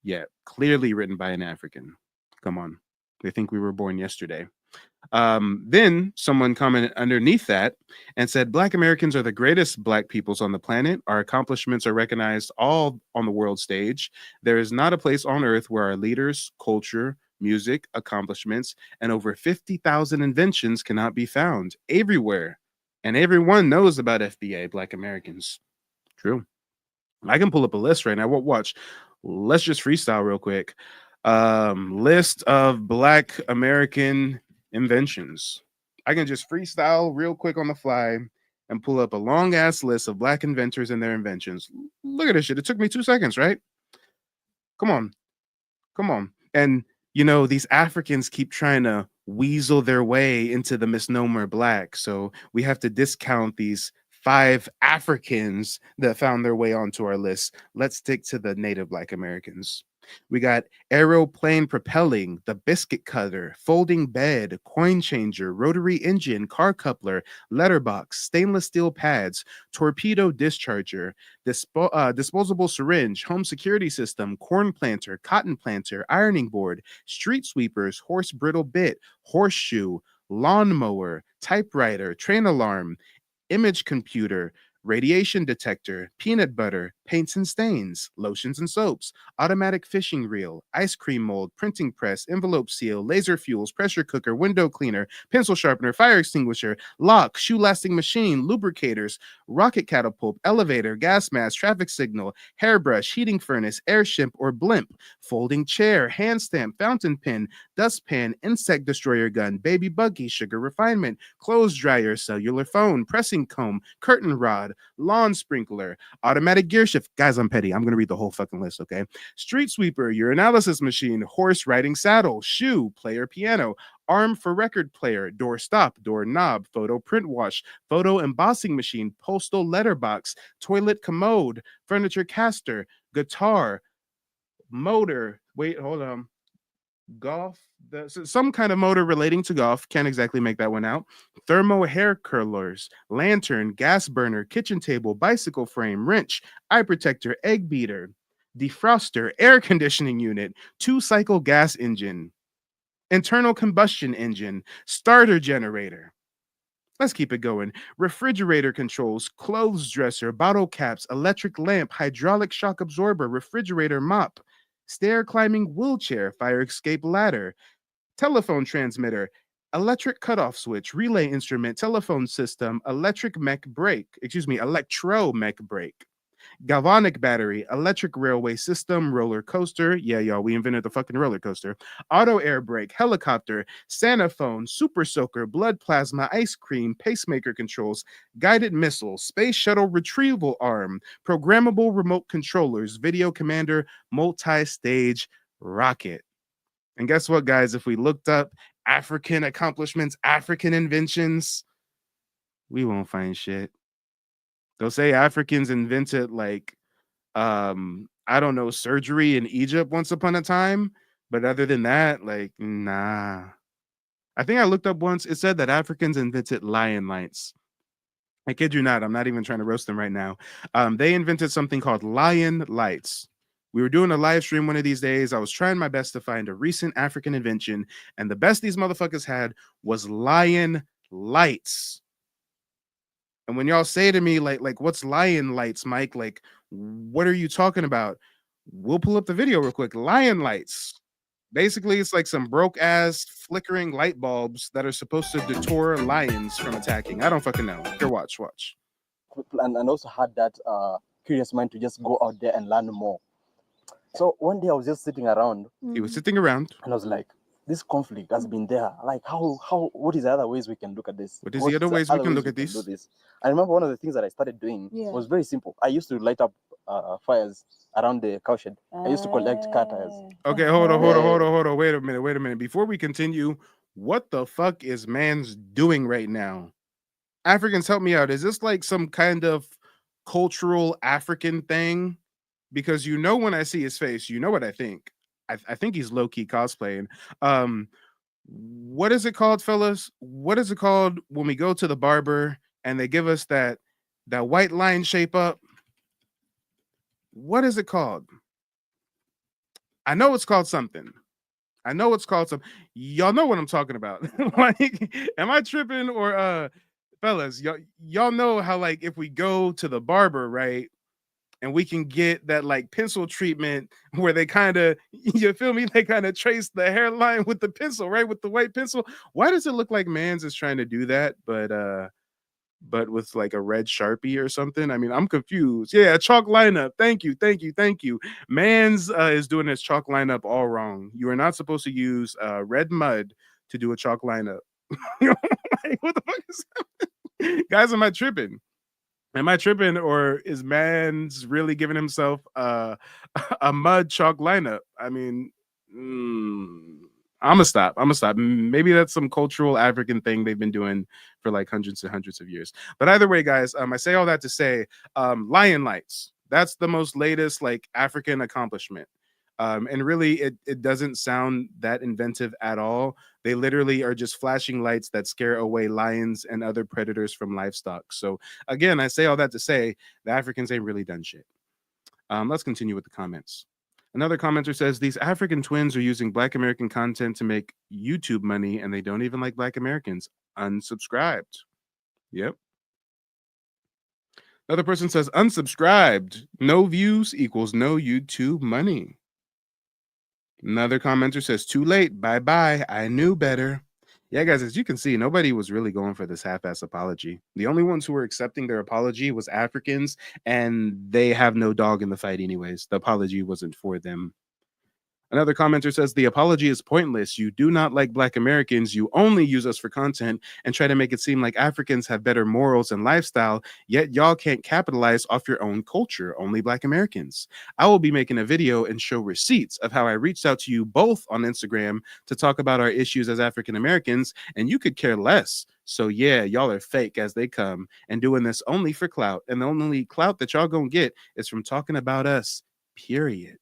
Yeah, clearly written by an African. Come on. They think we were born yesterday. Then someone commented underneath that and said, Black Americans are the greatest Black peoples on the planet. Our accomplishments are recognized all on the world stage. There is not a place on earth where our leaders, culture, music, accomplishments, and over 50,000 inventions cannot be found everywhere. And everyone knows about FBA, Black Americans. True. I can pull up a list right now. Watch. Let's just freestyle real quick. List of Black American inventions. I can just freestyle real quick on the fly and pull up a long ass list of Black inventors and their inventions. Look at this shit. It took me 2 seconds, right? Come on. And you know, these Africans keep trying to weasel their way into the misnomer Black. So we have to discount these 5 Africans that found their way onto our list. Let's stick to the native Black Americans. We got aeroplane propelling, the biscuit cutter, folding bed, coin changer, rotary engine, car coupler, letterbox, stainless steel pads, torpedo discharger, disposable syringe, home security system, corn planter, cotton planter, ironing board, street sweepers, horse brittle bit, horseshoe, lawnmower, typewriter, train alarm, image computer, radiation detector, peanut butter, paints and stains, lotions and soaps, automatic fishing reel, ice cream mold, printing press, envelope seal, laser fuels, pressure cooker, window cleaner, pencil sharpener, fire extinguisher, lock, shoe lasting machine, lubricators, rocket catapult, elevator, gas mask, traffic signal, hairbrush, heating furnace, airship or blimp, folding chair, hand stamp, fountain pen, dustpan, insect destroyer gun, baby buggy, sugar refinement, clothes dryer, cellular phone, pressing comb, curtain rod, lawn sprinkler, automatic gear shift. Guys, I'm petty. I'm going to read the whole fucking list, okay? Street sweeper, urinalysis machine, horse riding saddle, shoe, player piano, arm for record player, door stop, door knob, photo print wash, photo embossing machine, postal letterbox, toilet commode, furniture caster, guitar, motor. Wait, hold on. golf, some kind of motor relating to golf. Can't exactly make that one out. Thermo hair curlers, lantern, gas burner, kitchen table, bicycle frame, wrench, eye protector, egg beater, defroster, air conditioning unit, 2-cycle gas engine, internal combustion engine, starter generator. Let's keep it going. Refrigerator controls, clothes dresser, bottle caps, electric lamp, hydraulic shock absorber, refrigerator mop, stair climbing wheelchair, fire escape ladder, telephone transmitter, electric cutoff switch, relay instrument, telephone system, electro mech brake, galvanic battery, electric railway system, roller coaster. Yeah, y'all, we invented the fucking roller coaster. Auto air brake, helicopter, Santa phone, super soaker, blood plasma, ice cream, pacemaker controls, guided missile, space shuttle retrieval arm, programmable remote controllers, video commander, multi-stage rocket. And guess what, guys? If we looked up African accomplishments, African inventions, we won't find shit. They'll say Africans invented like I don't know, surgery in Egypt once upon a time, but other than that, like nah. I think I looked up once, it said that Africans invented lion lights. I kid you not, I'm not even trying to roast them right now. They invented something called lion lights. We were doing a live stream one of these days. I was trying my best to find a recent African invention, and the best these motherfuckers had was lion lights. And when y'all say to me, like, what's lion lights, Mike? Like, what are you talking about? We'll pull up the video real quick. Lion lights. Basically, it's like some broke ass flickering light bulbs that are supposed to deter lions from attacking. I don't fucking know. Here, watch. And also had that curious mind to just go out there and learn more. So one day I was just sitting around. He was sitting around. And I was like, this conflict has been there. Like, what is the other ways we can look at this? What is the other ways we can look at this? I remember one of the things that I started doing was very simple. I used to light up fires around the cowshed. I used to collect car tires. Okay, hold on. Wait a minute. Before we continue, what the fuck is man's doing right now? Africans, help me out. Is this like some kind of cultural African thing? Because you know when I see his face, you know what I think. I think he's low-key cosplaying. What is it called, fellas? What is it called when we go to the barber and they give us that white line shape up? What is it called? I know it's called something. Y'all know what I'm talking about. Like, am I tripping or fellas, y'all know how like if we go to the barber, right? And we can get that like pencil treatment where they kind of, you feel me? They kind of trace the hairline with the pencil, right? With the white pencil. Why does it look like Mans is trying to do that, but with like a red Sharpie or something? I mean, I'm confused. Yeah, chalk lineup. Thank you. Mans is doing his chalk lineup all wrong. You are not supposed to use red mud to do a chalk lineup. Like, what the fuck is happening? Guys, am I tripping? Or is Mans really giving himself a mud chalk lineup? I mean, I'm gonna stop. Maybe that's some cultural African thing they've been doing for like hundreds and hundreds of years. But either way, guys, I say all that to say, lion lights. That's the most latest like African accomplishment. And really, it doesn't sound that inventive at all. They literally are just flashing lights that scare away lions and other predators from livestock. So again, I say all that to say the Africans ain't really done shit. Let's continue with the comments. Another commenter says, these African twins are using Black American content to make YouTube money, and they don't even like Black Americans. Unsubscribed. Yep. Another person says, unsubscribed. No views equals no YouTube money. Another commenter says, too late. Bye-bye. I knew better. Yeah, guys, as you can see, nobody was really going for this half-ass apology. The only ones who were accepting their apology was Africans, and they have no dog in the fight anyways. The apology wasn't for them. Another commenter says, the apology is pointless. You do not like Black Americans. You only use us for content and try to make it seem like Africans have better morals and lifestyle, yet y'all can't capitalize off your own culture, only Black Americans. I will be making a video and show receipts of how I reached out to you both on Instagram to talk about our issues as African Americans, and you could care less. So yeah, y'all are fake as they come and doing this only for clout, and the only clout that y'all gonna get is from talking about us, period.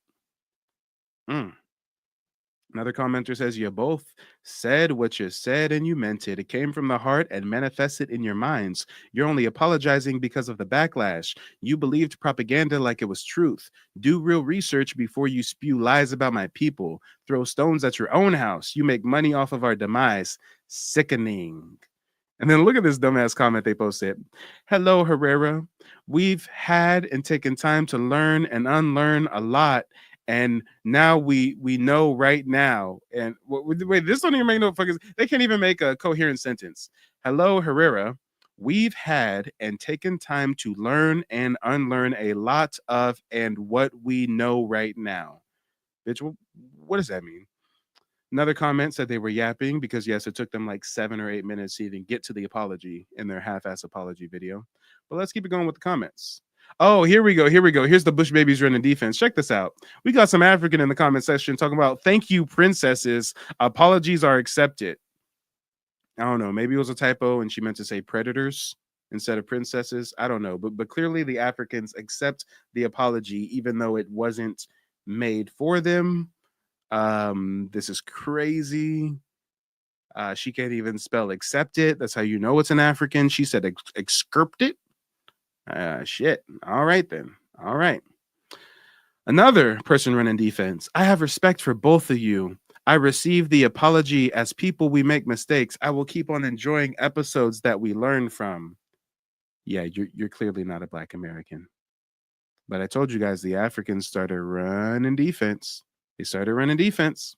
Another commenter says, you both said what you said and you meant it. It came from the heart and manifested in your minds. You're only apologizing because of the backlash. You believed propaganda like it was truth. Do real research before you spew lies about my people. Throw stones at your own house. You make money off of our demise. Sickening. And then look at this dumbass comment they posted. Hello, Herrera. We've had and taken time to learn and unlearn a lot. And now we know right now. And wait, this don't even make no fucking. They can't even make a coherent sentence. Hello, Herrera. We've had and taken time to learn and unlearn a lot of and what we know right now. Bitch, what does that mean? Another comment said they were yapping because, yes, it took them like 7 or 8 minutes to even get to the apology in their half-ass apology video. But let's keep it going with the comments. Oh, here we go. Here's the Bush babies running defense. Check this out. We got some African in the comment section talking about, thank you, princesses. Apologies are accepted. I don't know. Maybe it was a typo and she meant to say predators instead of princesses. I don't know. But clearly the Africans accept the apology even though it wasn't made for them. This is crazy. She can't even spell accept it. That's how you know it's an African. She said excerpt it. Shit. All right then. All right. Another person running defense. I have respect for both of you. I receive the apology. As people, we make mistakes. I will keep on enjoying episodes that we learn from. Yeah, you're clearly not a Black American. But I told you guys the Africans started running defense. They started running defense.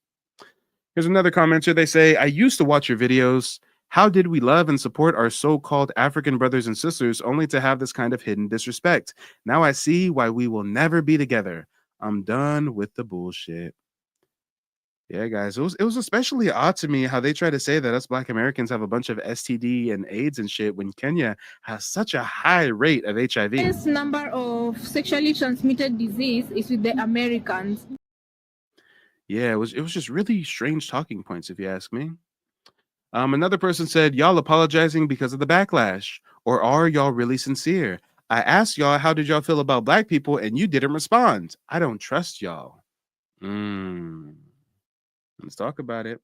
Here's another commenter. They say, I used to watch your videos. How did we love and support our so-called African brothers and sisters only to have this kind of hidden disrespect? Now I see why we will never be together. I'm done with the bullshit. Yeah, guys, it was especially odd to me how they try to say that us Black Americans have a bunch of STD and AIDS and shit when Kenya has such a high rate of HIV. The highest number of sexually transmitted disease is with the Americans. Yeah, it was just really strange talking points, if you ask me. Another person said, y'all apologizing because of the backlash, or are y'all really sincere? I asked y'all, how did y'all feel about Black people, and you didn't respond. I don't trust y'all. Let's talk about it.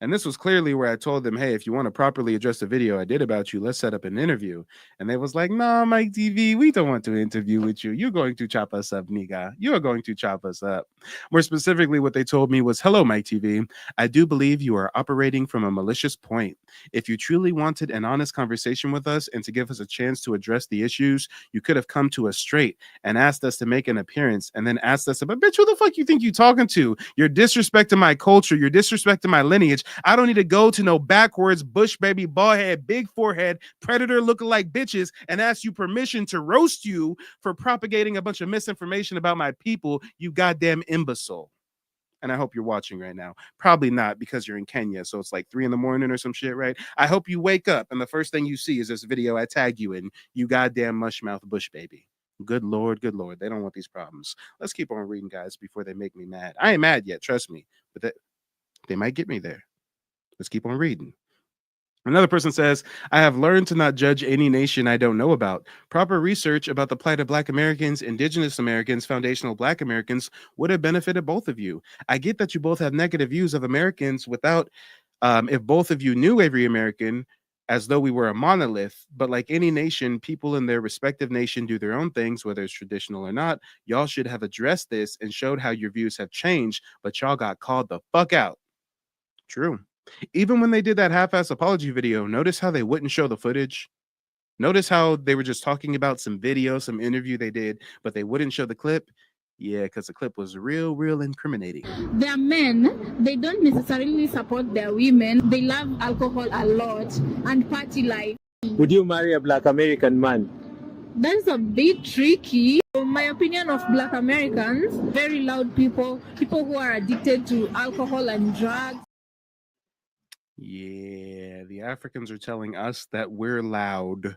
And this was clearly where I told them, hey, if you want to properly address the video I did about you, let's set up an interview. And they was like, nah, Mike TV, we don't want to interview with you. You're going to chop us up, nigga. You are going to chop us up. More specifically, what they told me was, hello, Mike TV. I do believe you are operating from a malicious point. If you truly wanted an honest conversation with us and to give us a chance to address the issues, you could have come to us straight and asked us to make an appearance and then asked us about, bitch, who the fuck you think you talking to? You're disrespecting my culture. You're disrespecting my lineage. I don't need to go to no backwards Bush baby, bald head, big forehead, predator looking like bitches and ask you permission to roast you for propagating a bunch of misinformation about my people, you goddamn imbecile. And I hope you're watching right now. Probably not, because you're in Kenya, so it's like 3 a.m. or some shit, right? I hope you wake up and the first thing you see is this video I tag you in, you goddamn mushmouth Bush baby. Good Lord, good Lord. They don't want these problems. Let's keep on reading, guys, before they make me mad. I ain't mad yet, trust me, but they might get me there. Let's keep on reading. Another person says, I have learned to not judge any nation I don't know about. Proper research about the plight of Black Americans, Indigenous Americans, foundational Black Americans would have benefited both of you. I get that you both have negative views of Americans without, if both of you knew every American as though we were a monolith, but like any nation, people in their respective nation do their own things, whether it's traditional or not. Y'all should have addressed this and showed how your views have changed, but y'all got called the fuck out. True. Even when they did that half-ass apology video, notice how they wouldn't show the footage. Notice how they were just talking about some video, some interview they did, but they wouldn't show the clip. Yeah, because the clip was real incriminating. Their men, they don't necessarily support their women. They love alcohol a lot and party life. Would you marry a Black American man? That's a bit tricky. My opinion of Black Americans, very loud people who are addicted to alcohol and drugs. Yeah, the Africans are telling us that we're loud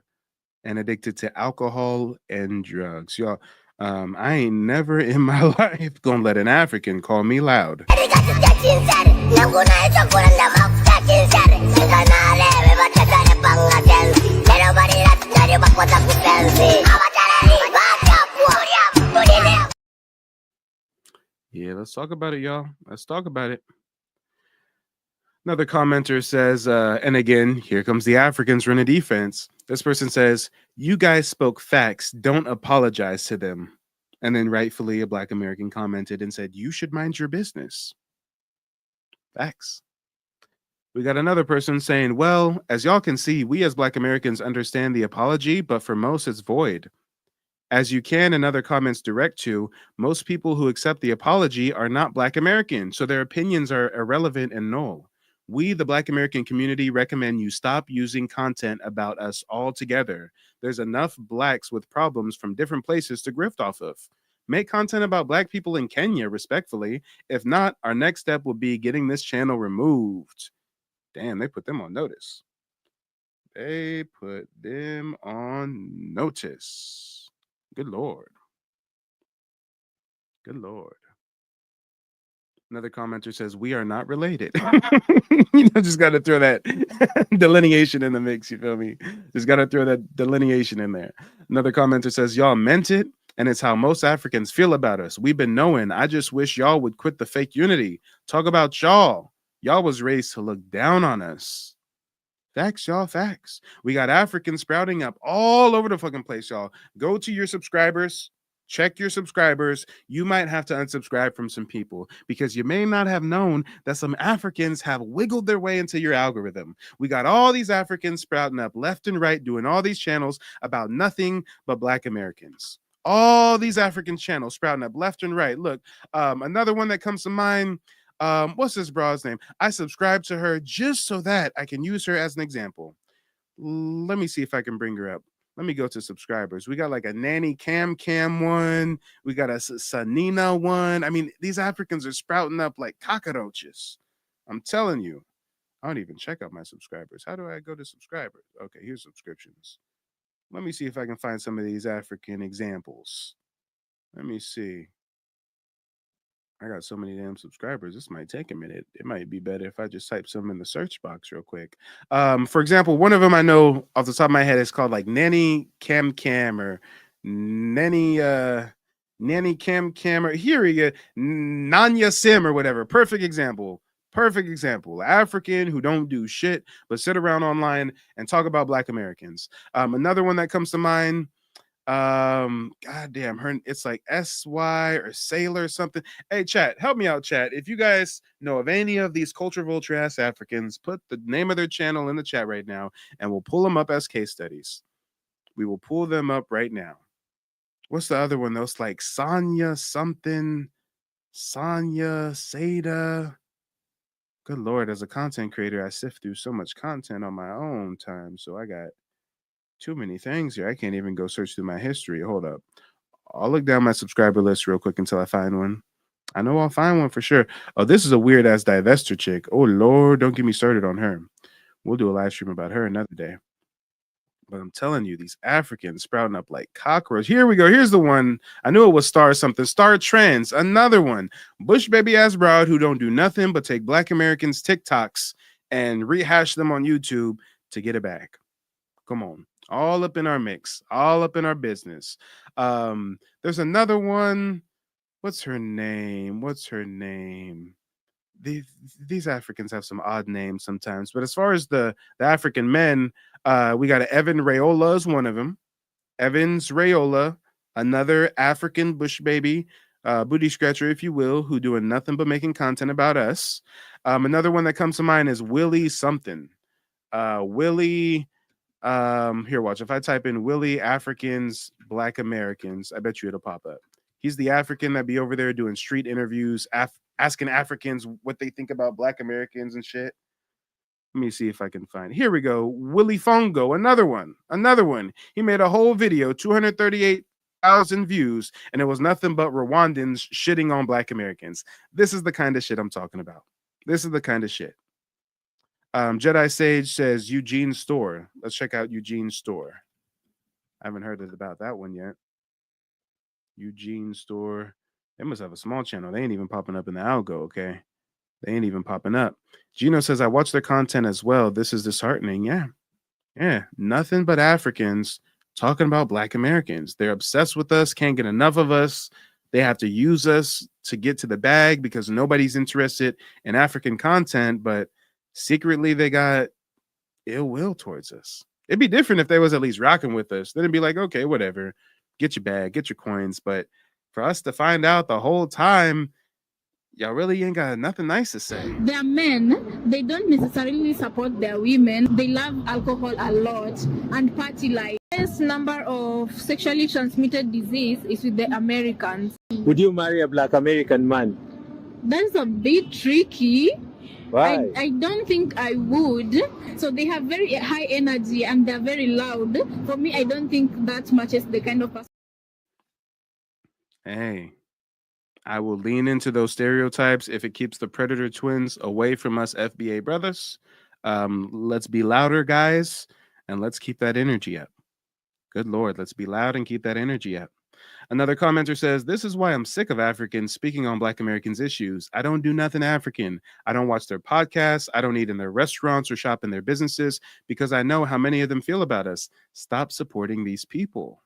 and addicted to alcohol and drugs. Y'all, I ain't never in my life gonna let an African call me loud. Yeah, let's talk about it, y'all. Let's talk about it. Another commenter says, and again, here comes the Africans running defense. This person says, you guys spoke facts. Don't apologize to them. And then rightfully, a Black American commented and said, you should mind your business. Facts. We got another person saying, well, as y'all can see, we as Black Americans understand the apology, but for most, it's void. As you can in other comments direct to, most people who accept the apology are not Black American, so their opinions are irrelevant and null. We, the Black American community, recommend you stop using content about us altogether. There's enough Blacks with problems from different places to grift off of. Make content about Black people in Kenya, respectfully. If not, our next step will be getting this channel removed. Damn, they put them on notice. They put them on notice. Good Lord. Good Lord. Another commenter says, we are not related. Just got to throw that delineation in the mix. You feel me? Just got to throw that delineation in there. Another commenter says, y'all meant it. And it's how most Africans feel about us. We've been knowing. I just wish y'all would quit the fake unity. Talk about y'all. Y'all was raised to look down on us. Facts, y'all, facts. We got Africans sprouting up all over the fucking place, y'all. Go to your subscribers. Check your subscribers. You might have to unsubscribe from some people because you may not have known that some Africans have wiggled their way into your algorithm. We got all these Africans sprouting up left and right, doing all these channels about nothing but Black Americans. All these African channels sprouting up left and right. Look, another one that comes to mind. What's this broad's name? I subscribe to her just so that I can use her as an example. Let me see if I can bring her up. Let me go to subscribers. We got like a Nanny Cam one. We got a Sanina one. I mean, these Africans are sprouting up like cockroaches. I'm telling you. I don't even check out my subscribers. How do I go to subscribers? Okay, here's subscriptions. Let me see if I can find some of these African examples. Let me see. I got so many damn subscribers. This might take a minute. It might be better if I just type some in the search box real quick. For example, one of them I know off the top of my head is called like Nanny Cam or Nanny Cam or here we go, Nanya Sim or whatever. Perfect example. Perfect example. African who don't do shit but sit around online and talk about Black Americans. Another one that comes to mind. Goddamn, her, it's like SY or Sailor or something. Hey, chat, help me out, chat. If you guys know of any of these culture vulture ass Africans, put the name of their channel in the chat right now and we'll pull them up as case studies. We will pull them up right now. What's the other one though? It's like Sonya something, Sonya Seda. Good Lord, as a content creator, I sift through so much content on my own time, so I got too many things here. I can't even go search through my history. Hold up. I'll look down my subscriber list real quick until I find one. I know I'll find one for sure. Oh, this is a weird ass divester chick. Oh Lord, don't get me started on her. We'll do a live stream about her another day. But I'm telling you, these Africans sprouting up like cockroaches. Here we go. Here's the one. I knew it was Star something. Star Trends. Another one. Bush baby ass broad who don't do nothing but take Black Americans TikToks and rehash them on YouTube to get it back. Come on. All up in our mix, all up in our business. There's another one. What's her name? What's her name? These Africans have some odd names sometimes. But as far as the African men, we got Evan Rayola is one of them. Evans Rayola, another African bush baby, booty scratcher, if you will, who doing nothing but making content about us. Another one that comes to mind is Willie something. Willie. Here, watch. If I type in Willie Africans, Black Americans, I bet you it'll pop up. He's the African that be over there doing street interviews, asking Africans what they think about Black Americans and shit. Let me see if I can find. Here we go. Willie Fongo, another one. He made a whole video, 238,000 views, and it was nothing but Rwandans shitting on Black Americans. This is the kind of shit I'm talking about. This is the kind of shit. Jedi Sage says Eugene Store. Let's check out Eugene Store. I haven't heard about that one yet. Eugene Store. They must have a small channel. They ain't even popping up in the algo, okay? They ain't even popping up. Gino says, I watch their content as well. This is disheartening. Yeah. Nothing but Africans talking about Black Americans. They're obsessed with us, can't get enough of us. They have to use us to get to the bag because nobody's interested in African content, but secretly they got ill will towards us. It'd be different if they was at least rocking with us. Then it'd be like, okay, whatever, get your bag, get your coins. But for us to find out the whole time, y'all really ain't got nothing nice to say. They are men, they don't necessarily support their women. They love alcohol a lot and party life. The highest number of sexually transmitted disease is with the Americans. Would you marry a Black American man? That's a bit tricky. Why? I don't think I would. So they have very high energy and they're very loud. For me, I don't think that matches the kind of person. Hey, I will lean into those stereotypes if it keeps the predator twins away from us FBA brothers. Let's be louder, guys, and let's keep that energy up. Good Lord, let's be loud and keep that energy up. Another commenter says, this is why I'm sick of Africans speaking on Black Americans' issues. I don't do nothing African. I don't watch their podcasts. I don't eat in their restaurants or shop in their businesses because I know how many of them feel about us. Stop supporting these people.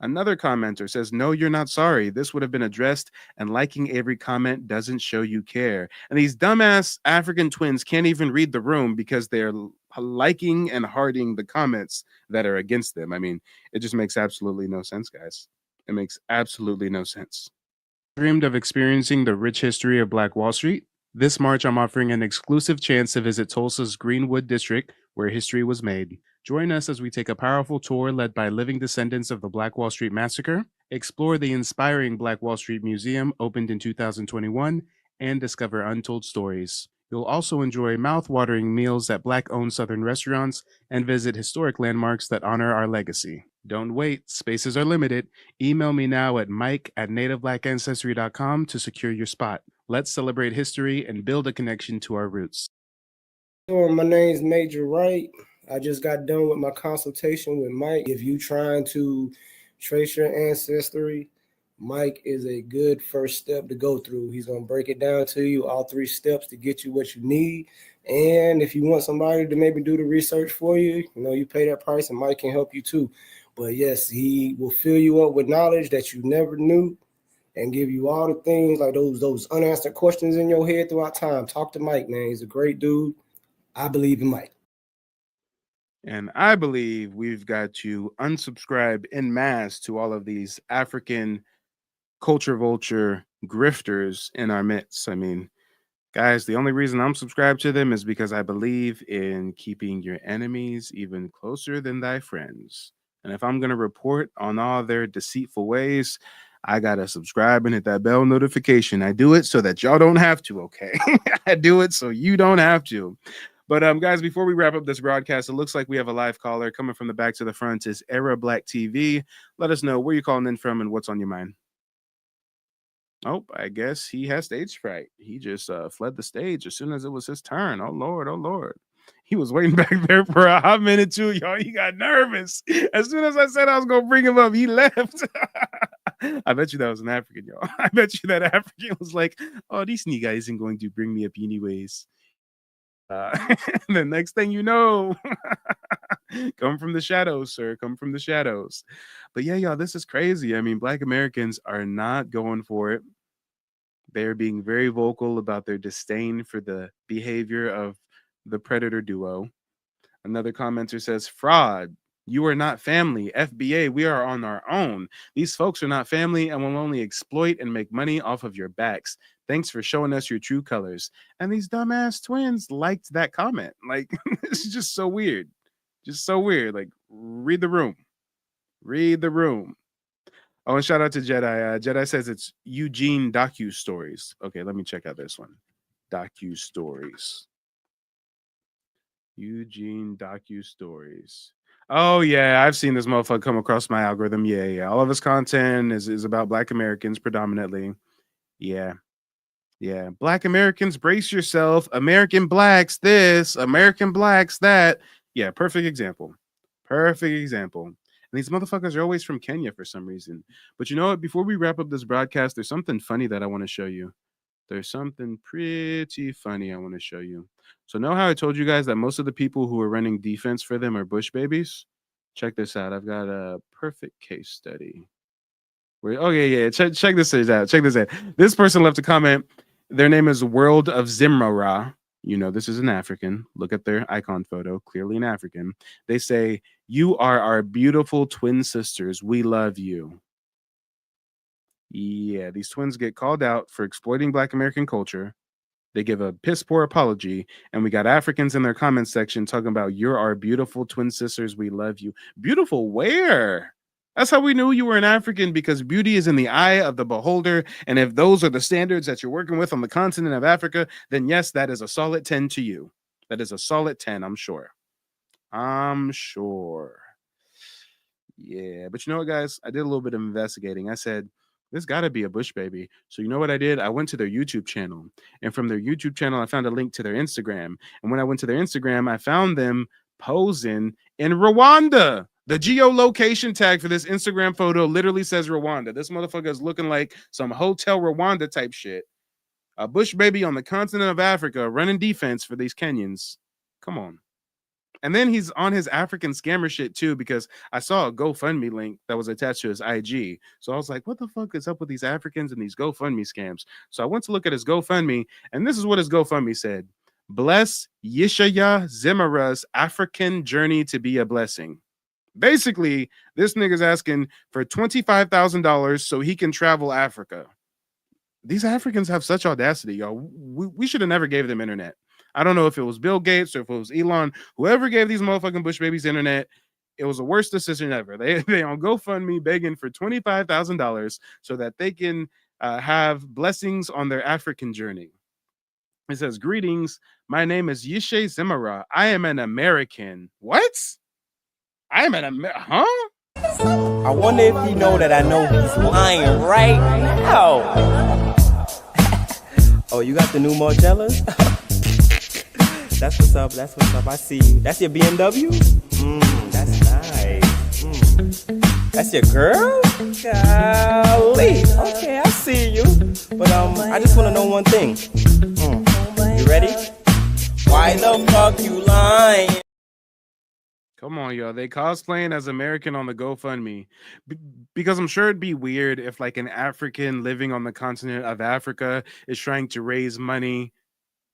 Another commenter says, no, you're not sorry. This would have been addressed, and liking every comment doesn't show you care. And these dumbass African twins can't even read the room because they're liking and hearting the comments that are against them. I mean, it just makes absolutely no sense, guys. It makes absolutely no sense. Dreamed of experiencing the rich history of Black Wall Street? This March, I'm offering an exclusive chance to visit Tulsa's Greenwood District, where history was made. Join us as we take a powerful tour led by living descendants of the Black Wall Street Massacre, explore the inspiring Black Wall Street Museum opened in 2021, and discover untold stories. You'll also enjoy mouth-watering meals at Black-owned Southern restaurants and visit historic landmarks that honor our legacy. Don't wait, spaces are limited. Email me now at mike@nativeblackancestry.com to secure your spot. Let's celebrate history and build a connection to our roots. My name's Major Wright. I just got done with my consultation with Mike. If you trying to trace your ancestry, Mike is a good first step to go through. He's going to break it down to you, all 3 steps to get you what you need. And if you want somebody to maybe do the research for you, you pay that price and Mike can help you too. But yes, he will fill you up with knowledge that you never knew and give you all the things like those unanswered questions in your head throughout time. Talk to Mike, man. He's a great dude. I believe in Mike. And I believe we've got to unsubscribe en masse to all of these African culture vulture grifters in our midst. I mean, guys, the only reason I'm subscribed to them is because I believe in keeping your enemies even closer than thy friends. And if I'm going to report on all their deceitful ways, I got to subscribe and hit that bell notification. I do it so that y'all don't have to, okay? I do it so you don't have to. But guys, before we wrap up this broadcast, it looks like we have a live caller coming from the back to the front. Is Era Black TV. Let us know where you're calling in from and what's on your mind. Oh, I guess he has stage fright. He just fled the stage as soon as it was his turn. Oh, Lord. Oh, Lord. He was waiting back there for a hot minute, too, y'all. He got nervous. As soon as I said I was going to bring him up, he left. I bet you that was an African, y'all. I bet you that African was like, oh, this nigga isn't going to bring me up anyways. The next thing you know, come from the shadows, sir. Come from the shadows. But yeah, y'all, this is crazy. I mean, Black Americans are not going for it. They're being very vocal about their disdain for the behavior of the predator duo. Another commenter says, fraud. You are not family. FBA, we are on our own. These folks are not family and will only exploit and make money off of your backs. Thanks for showing us your true colors. And these dumbass twins liked that comment. Like, it's just so weird. Just so weird. Like, read the room. Read the room. Oh, and shout out to Jedi. Jedi says it's Eugene docu-stories. Okay, let me check out this one. Docu-stories. Eugene docu-stories. Oh, yeah, I've seen this motherfucker come across my algorithm. Yeah. All of his content is about Black Americans predominantly. Yeah. Black Americans, brace yourself. American Blacks this, American Blacks that. Yeah, perfect example. Perfect example. And these motherfuckers are always from Kenya for some reason. But you know what? Before we wrap up this broadcast, there's something funny that I want to show you. There's something pretty funny I want to show you. So know how I told you guys that most of the people who are running defense for them are Bush babies? Check this out. I've got a perfect case study. Yeah. Check this out. Check this out. This person left a comment. Their name is World of Zimrara. You know, this is an African. Look at their icon photo, clearly an African. They say, "You are our beautiful twin sisters. We love you." Yeah, these twins get called out for exploiting Black American culture. They give a piss poor apology, and we got Africans in their comment section talking about, "You're our beautiful twin sisters. We love you." Beautiful where? That's how we knew you were an African, because beauty is in the eye of the beholder. And if those are the standards that you're working with on the continent of Africa, then yes, that is a solid 10 to you. That is a solid 10, I'm sure. I'm sure. Yeah, but you know what, guys? I did a little bit of investigating. I said, there's got to be a Bush baby. So you know what I did? I went to their YouTube channel. And from their YouTube channel, I found a link to their Instagram. And when I went to their Instagram, I found them posing in Rwanda. The geolocation tag for this Instagram photo literally says Rwanda. This motherfucker is looking like some Hotel Rwanda type shit. A Bush baby on the continent of Africa running defense for these Kenyans. Come on. And then he's on his African scammer shit too, because I saw a GoFundMe link that was attached to his IG. So I was like, what the fuck is up with these Africans and these GoFundMe scams? So I went to look at his GoFundMe, and this is what his GoFundMe said. Bless Yeshaya Zimara's African journey to be a blessing. Basically, this nigga's asking for $25,000 so he can travel Africa. These Africans have such audacity, y'all. We should have never gave them internet. I don't know if it was Bill Gates or if it was Elon. Whoever gave these motherfucking Bush babies internet, it was the worst decision ever. They on GoFundMe begging for $25,000 so that they can have blessings on their African journey. It says, "Greetings. My name is Yeshe Zimara. I am an American." What? I am an American? Huh? I wonder if you know that I know he's lying right now. Oh, you got the new Margellas? That's what's up. That's what's up. I see you. That's your BMW? That's nice. That's your girl? Golly. Okay, I see you. But I just want to know one thing. You ready? Why the fuck you lying? Come on, y'all. They cosplaying as American on the GoFundMe. Because I'm sure it'd be weird if like an African living on the continent of Africa is trying to raise money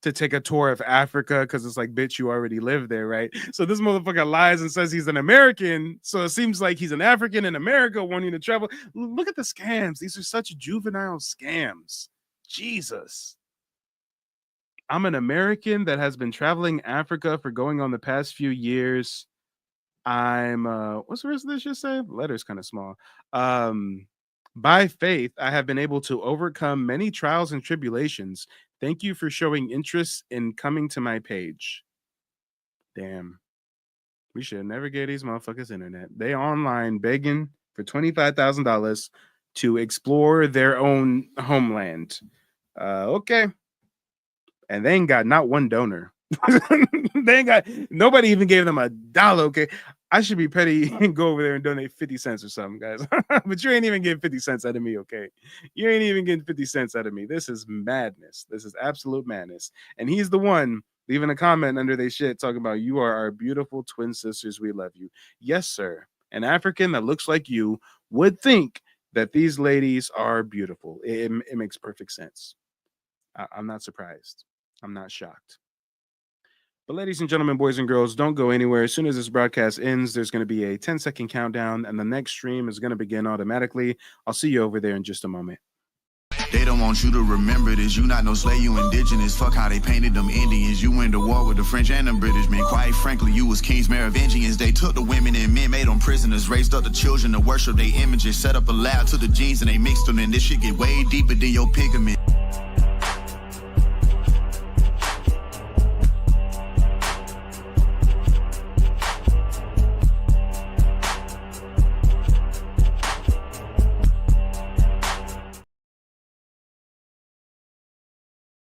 to take a tour of Africa, because it's like, bitch, you already live there, right? So this motherfucker lies and says he's an American. So it seems like he's an African in America wanting to travel. Look at the scams. These are such juvenile scams. Jesus. I'm an American that has been traveling Africa for going on the past few years. I'm what's the rest of this shit say? The letter's kind of small. By faith, I have been able to overcome many trials and tribulations. Thank you for showing interest in coming to my page. Damn. We should never get these motherfuckers internet. They online begging for $25,000 to explore their own homeland. Okay. And they ain't got not one donor. They ain't got, nobody even gave them $1. Okay. I should be petty and go over there and donate 50 cents or something, guys. But you ain't even getting 50 cents out of me, okay? You ain't even getting 50 cents out of me. This is madness. This is absolute madness. And he's the one leaving a comment under their shit talking about, "You are our beautiful twin sisters. We love you." Yes, sir. An African that looks like you would think that these ladies are beautiful. It makes perfect sense. I'm not surprised. I'm not shocked. But ladies and gentlemen, boys and girls, don't go anywhere. As soon as this broadcast ends, there's going to be a 10-second countdown, and the next stream is going to begin automatically. I'll see you over there in just a moment. They don't want you to remember this. You not no slave, you indigenous. Fuck how they painted them Indians. You went to war with the French and the British men. Quite frankly, you was kings, Merovingians. They took the women and men, made them prisoners. Raised up the children to worship their images. Set up a lab to the genes and they mixed them. And this shit get way deeper than your pigment.